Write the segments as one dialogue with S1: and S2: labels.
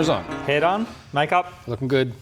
S1: Camera's on.
S2: Hair done, makeup.
S1: Looking good.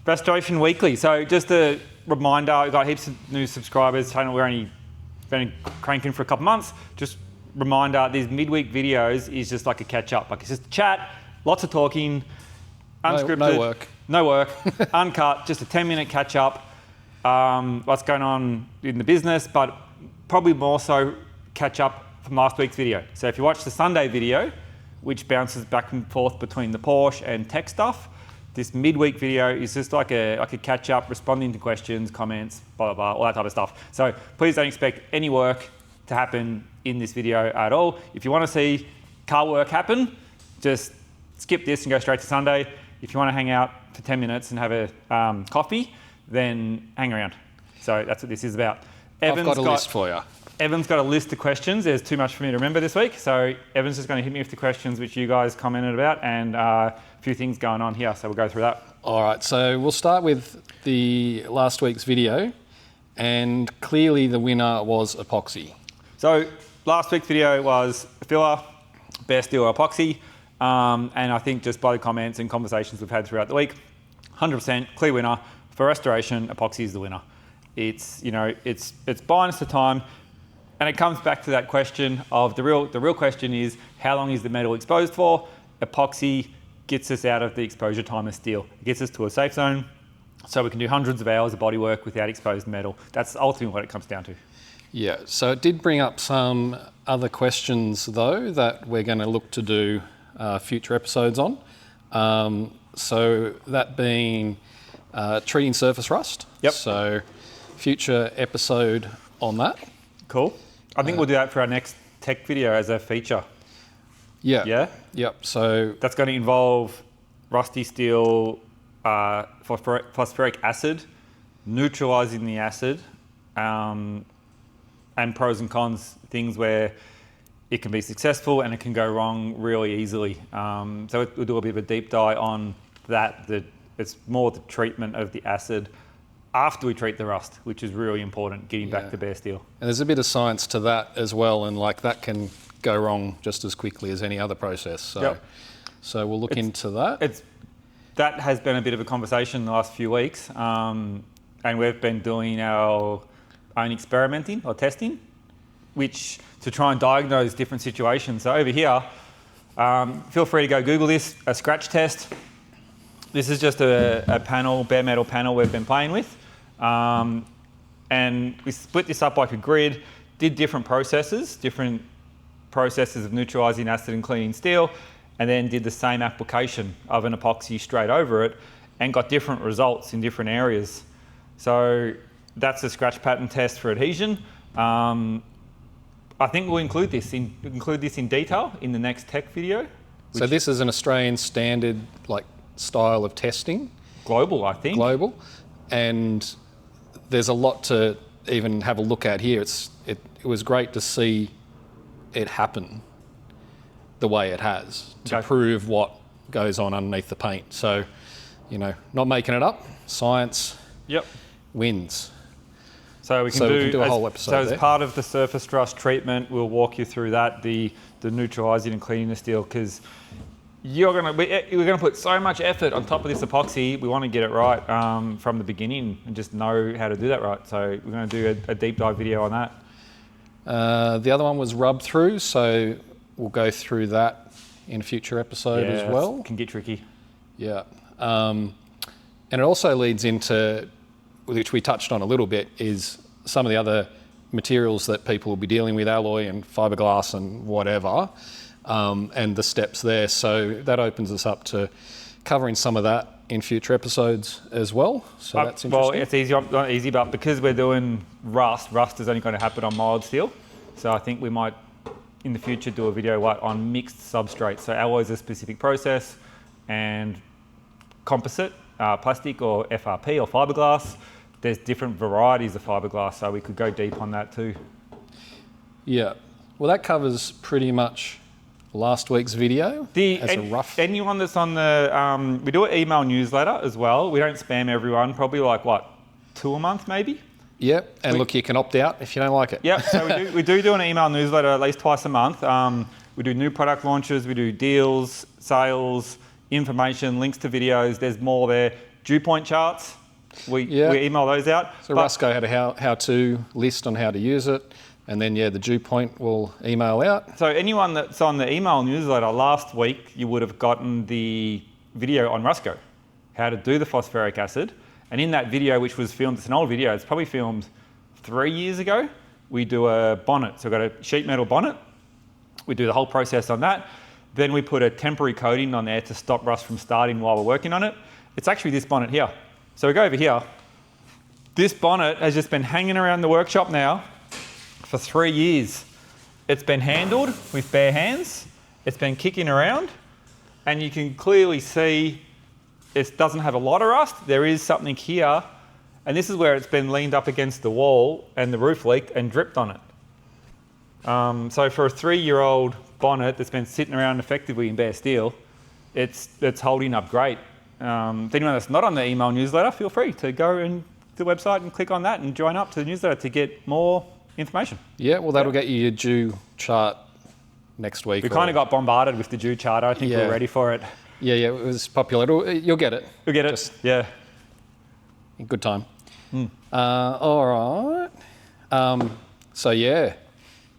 S2: Restoration Weekly. So just a reminder, we've got heaps of new subscribers. Channel we're only been cranking for a couple months. Just reminder, these midweek videos is just like a catch up. Like it's just a chat, lots of talking, unscripted. No work, uncut, just a 10-minute catch up. What's going on in the business, but probably more so catch up from last week's video. So if you watch the Sunday video, which bounces back and forth between the Porsche and tech stuff, this midweek video is just like a catch up, responding to questions, comments, blah, blah, blah, all that type of stuff. So please don't expect any work to happen in this video at all. If you want to see car work happen, just skip this and go straight to Sunday. If you want to hang out for 10 minutes and have a coffee, then hang around. So that's what this is about.
S1: I've got a list for you.
S2: Evan's got a list of questions. There's too much for me to remember this week. So Evan's just going to hit me with the questions which you guys commented about, and a few things going on here. So we'll go through that.
S1: All right, so we'll start with the last week's video, and clearly the winner was Epoxy.
S2: So last week's video was filler, best deal epoxy. And I think just by the comments and conversations we've had throughout the week, 100% clear winner. For restoration, epoxy is the winner. It's, it's buying us the time. And it comes back to that question of the real question is, how long is the metal exposed for? Epoxy gets us out of the exposure time of steel. It gets us to a safe zone, so we can do hundreds of hours of bodywork without exposed metal. That's ultimately what it comes down to.
S1: Yeah, so it did bring up some other questions though that we're going to look to do future episodes on. So that being treating surface rust.
S2: Yep.
S1: So future episode on that.
S2: Cool. I think we'll do that for our next tech video as a feature.
S1: Yeah.
S2: Yeah?
S1: Yep. So
S2: that's going to involve rusty steel, phosphoric acid, neutralizing the acid, and pros and cons, things where it can be successful and it can go wrong really easily. So we'll do a bit of a deep dive on that. It's more the treatment of the acid after we treat the rust, which is really important, getting back to bare steel.
S1: And there's a bit of science to that as well, and like that can go wrong just as quickly as any other process. So, so we'll look into that.
S2: That has been a bit of a conversation in the last few weeks, and we've been doing our own experimenting or testing, which to try and diagnose different situations. So over here, feel free to go Google this, a scratch test. This is just a panel, bare metal panel we've been playing with. And we split this up like a grid, did different processes of neutralizing acid and cleaning steel, and then did the same application of an epoxy straight over it and got different results in different areas. So that's a scratch pattern test for adhesion. I think we'll include this in detail in the next tech video.
S1: So this is an Australian standard style of testing.
S2: Global, I think.
S1: Global. And there's a lot to even have a look at here. It was great to see it happen the way it has to prove what goes on underneath the paint. So, not making it up, science wins.
S2: So we can
S1: do a whole episode.
S2: So as part of the surface rust treatment, we'll walk you through that, the neutralizing and cleaning the steel, because we're going to put so much effort on top of this epoxy. We want to get it right from the beginning and just know how to do that right. So we're going to do a deep dive video on that.
S1: The other one was rub through, so we'll go through that in a future episode as well.
S2: It can get tricky.
S1: Yeah. And it also leads into, which we touched on a little bit, is some of the other materials that people will be dealing with, alloy and fiberglass and whatever, and the steps there. So that opens us up to covering some of that in future episodes as well. So that's interesting.
S2: Well, it's easy, not easy, but because we're doing rust is only going to happen on mild steel. So I think we might, in the future, do a video on mixed substrates. So alloy is a specific process, and composite, plastic or FRP or fiberglass, there's different varieties of fiberglass, so we could go deep on that too.
S1: Yeah, well that covers pretty much last week's video as a rough...
S2: Anyone that's on the... we do an email newsletter as well. We don't spam everyone, probably 2 a month maybe?
S1: Yep, and look, you can opt out if you don't like it.
S2: Yep, so we do an email newsletter at least twice a month. We do new product launches, we do deals, sales, information, links to videos. There's more there. Dew point charts, we email those out.
S1: So Rusco had a how-to list on how to use it. And then, the dew point will email out.
S2: So anyone that's on the email newsletter last week, you would have gotten the video on Rusco, how to do the phosphoric acid. And in that video, which was filmed, it's an old video, it's probably filmed 3 years ago, we do a bonnet. So we've got a sheet metal bonnet. We do the whole process on that. Then we put a temporary coating on there to stop rust from starting while we're working on it. It's actually this bonnet here. So we go over here. This bonnet has just been hanging around the workshop now for 3 years. It's been handled with bare hands. It's been kicking around, and you can clearly see it doesn't have a lot of rust. There is something here, and this is where it's been leaned up against the wall and the roof leaked and dripped on it. So for a 3-year-old bonnet that's been sitting around effectively in bare steel, it's holding up great. Anyone that's not on the email newsletter, feel free to go and to the website and click on that and join up to the newsletter to get more information.
S1: Yeah, well, that'll get you your dew chart next week.
S2: We kind of got bombarded with the dew chart. I think we're ready for it.
S1: Yeah, it was popular. You'll get it.
S2: You'll get it, yeah.
S1: In good time. All right.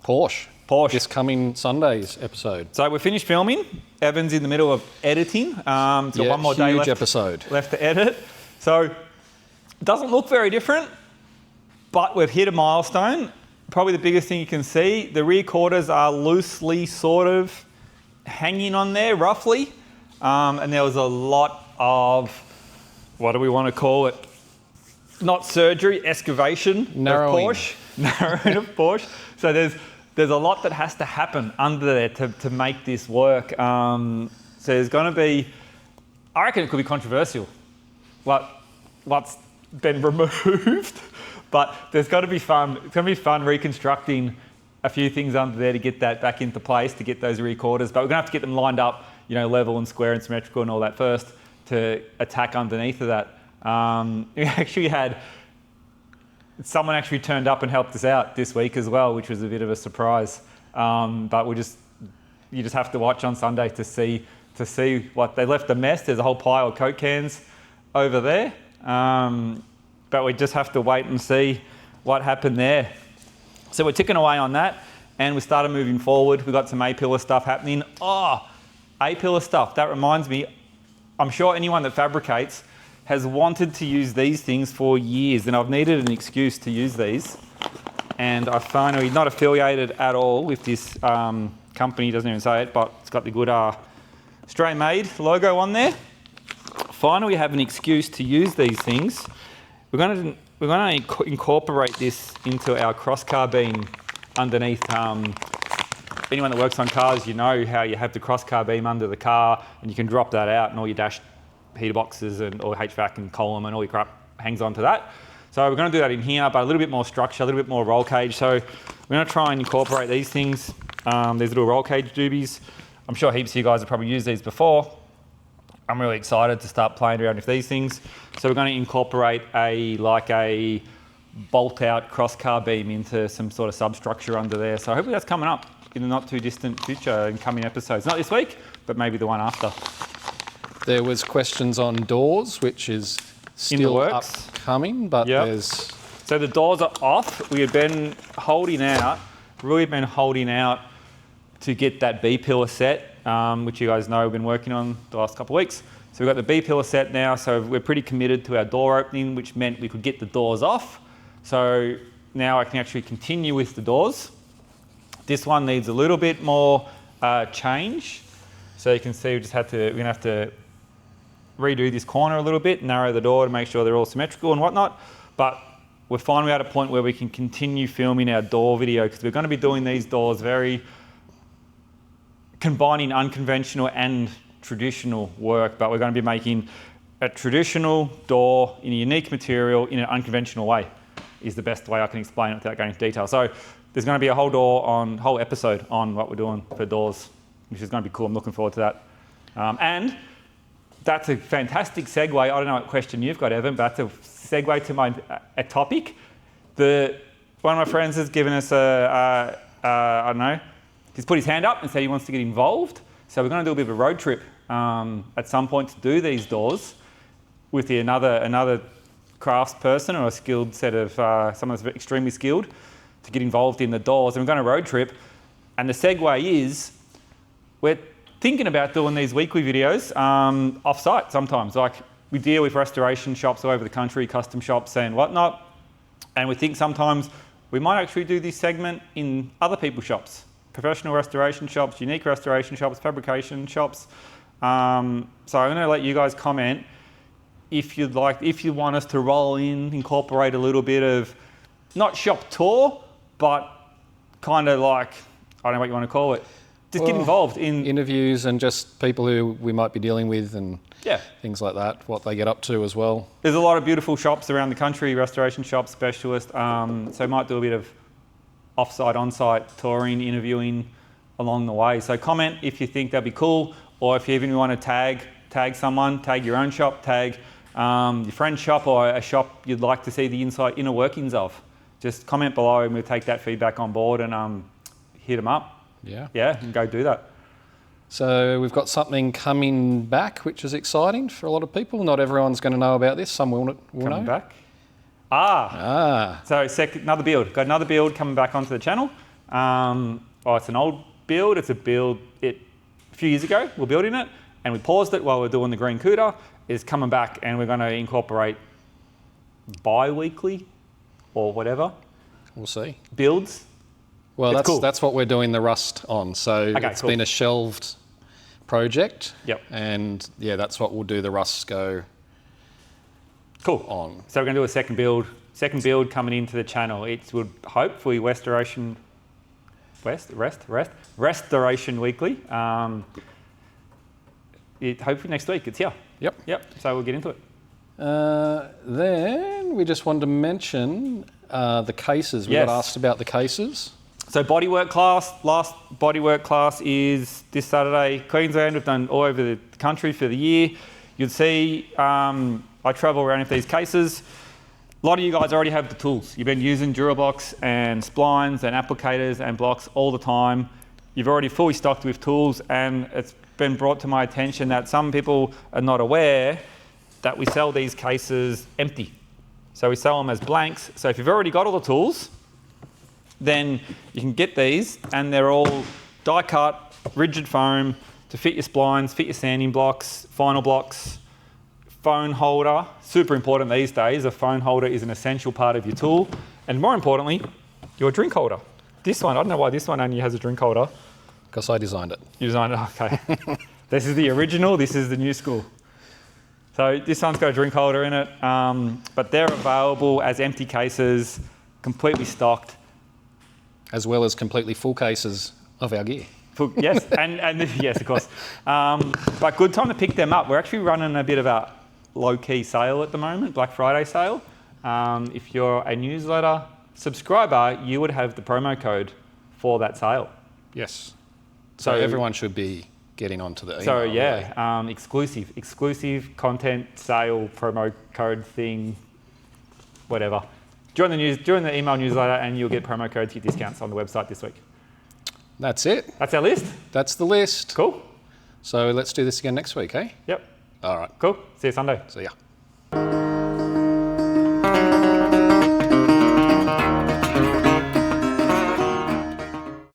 S1: Porsche. This coming Sunday's episode.
S2: So we're finished filming. Evan's in the middle of editing. So one more day left to edit. So it doesn't look very different, but we've hit a milestone. Probably the biggest thing you can see, the rear quarters are loosely sort of hanging on there, roughly. And there was a lot of, what do we want to call it? Not surgery, excavation
S1: narrowing
S2: of Porsche. So there's a lot that has to happen under there to make this work. So there's going to be, I reckon it could be controversial, what's been removed. But there's got to be fun. It's going to be fun reconstructing a few things under there to get that back into place, to get those rear quarters. But we're going to have to get them lined up, level and square and symmetrical and all that first to attack underneath of that. We actually had someone actually turned up and helped us out this week as well, which was a bit of a surprise. But you just have to watch on Sunday to see what they left a mess. There's a whole pile of Coke cans over there. But we just have to wait and see what happened there. So we're ticking away on that, and we started moving forward. We got some A-pillar stuff happening. A-pillar stuff, that reminds me, I'm sure anyone that fabricates has wanted to use these things for years, and I've needed an excuse to use these. And I finally, not affiliated at all with this company, doesn't even say it, but it's got the good Australian-made logo on there. Finally have an excuse to use these things. We're going to incorporate this into our cross car beam underneath. Anyone that works on cars, you know how you have the cross car beam under the car, and you can drop that out, and all your dash heater boxes and all HVAC and column and all your crap hangs onto that. So we're going to do that in here, but a little bit more structure, a little bit more roll cage. So we're going to try and incorporate these things, these little roll cage doobies. I'm sure heaps of you guys have probably used these before. I'm really excited to start playing around with these things. So we're going to incorporate a bolt-out cross-car beam into some sort of substructure under there. So hopefully that's coming up in the not too distant future in coming episodes. Not this week, but maybe the one after.
S1: There was questions on doors, which is still upcoming, but there's...
S2: So the doors are off. We have been really been holding out to get that B-pillar set, which you guys know we've been working on the last couple of weeks. So we've got the B-pillar set now, so we're pretty committed to our door opening, which meant we could get the doors off. So now I can actually continue with the doors. This one needs a little bit more change. So you can see we're going to have to redo this corner a little bit, narrow the door to make sure they're all symmetrical and whatnot. But we're finally at a point where we can continue filming our door video, because we're going to be doing these doors combining unconventional and traditional work, but we're going to be making a traditional door in a unique material in an unconventional way, is the best way I can explain it without going into detail. So there's going to be a whole episode on what we're doing for doors, which is going to be cool. I'm looking forward to that. And that's a fantastic segue. I don't know what question you've got, Evan, but that's a segue to a topic. One of my friends has given us he's put his hand up and said he wants to get involved. So we're going to do a bit of a road trip at some point to do these doors with another crafts person or a skilled set of someone that's extremely skilled to get involved in the doors. And we're going to road trip. And the segue is we're thinking about doing these weekly videos off-site sometimes. Like we deal with restoration shops all over the country, custom shops and whatnot. And we think sometimes we might actually do this segment in other people's shops, professional restoration shops, unique restoration shops, fabrication shops. So I'm going to let you guys comment if you want us to roll in, incorporate a little bit of not shop tour, but kind of like, I don't know what you want to call it, just get involved in
S1: interviews and just people who we might be dealing with and things like that, what they get up to as well.
S2: There's a lot of beautiful shops around the country, restoration shops, specialists, so might do a bit of off-site, on-site touring, interviewing along the way. So comment if you think that'd be cool, or if you even want to tag someone, tag your own shop, tag your friend's shop or a shop you'd like to see the inner workings of. Just comment below and we'll take that feedback on board and hit them up. Yeah, and go do that.
S1: So we've got something coming back, which is exciting for a lot of people. Not everyone's going to know about this. Some will know.
S2: Coming back? So another build. Got another build coming back onto the channel. It's an old build. It's a build a few years ago. We're building it and we paused it while we're doing the green CUDA. It's coming back and we're going to incorporate bi-weekly or whatever.
S1: We'll see.
S2: Builds.
S1: Well, that's what we're doing the rust on. So it's been a shelved project.
S2: Yep.
S1: And yeah, that's what we'll do the rust go on.
S2: So we're going to do a second build coming into the channel. It would hopefully Restoration Weekly. Hopefully next week it's here. Yep. So we'll get into it.
S1: Then we just wanted to mention the cases. We got asked about the cases.
S2: So bodywork class, last bodywork class is this Saturday. Queensland, we've done all over the country for the year. You'd see I travel around with these cases. A lot of you guys already have the tools. You've been using Durablocks and splines and applicators and blocks all the time. You've already fully stocked with tools, and it's been brought to my attention that some people are not aware that we sell these cases empty. So we sell them as blanks. So if you've already got all the tools, then you can get these and they're all die cut, rigid foam to fit your splines, fit your sanding blocks, final blocks, phone holder. Super important these days. A phone holder is an essential part of your tool. And more importantly, your drink holder. This one, I don't know why this one only has a drink holder.
S1: Because I designed it.
S2: You designed it, okay. This is the original, this is the new school. So this one's got a drink holder in it, but they're available as empty cases, completely stocked.
S1: As well as completely full cases of our gear.
S2: Yes, and yes, of course. But good time to pick them up. We're actually running a bit of a low-key sale at the moment, Black Friday sale. If you're a newsletter subscriber, you would have the promo code for that sale.
S1: Yes. So everyone should be getting onto the email.
S2: So yeah, exclusive content, sale, promo code thing, whatever. Join the email newsletter and you'll get promo codes, get discounts on the website this week.
S1: That's it.
S2: That's our list.
S1: That's the list.
S2: Cool.
S1: So let's do this again next week, eh?
S2: Yep.
S1: All right.
S2: Cool. See you Sunday.
S1: See ya.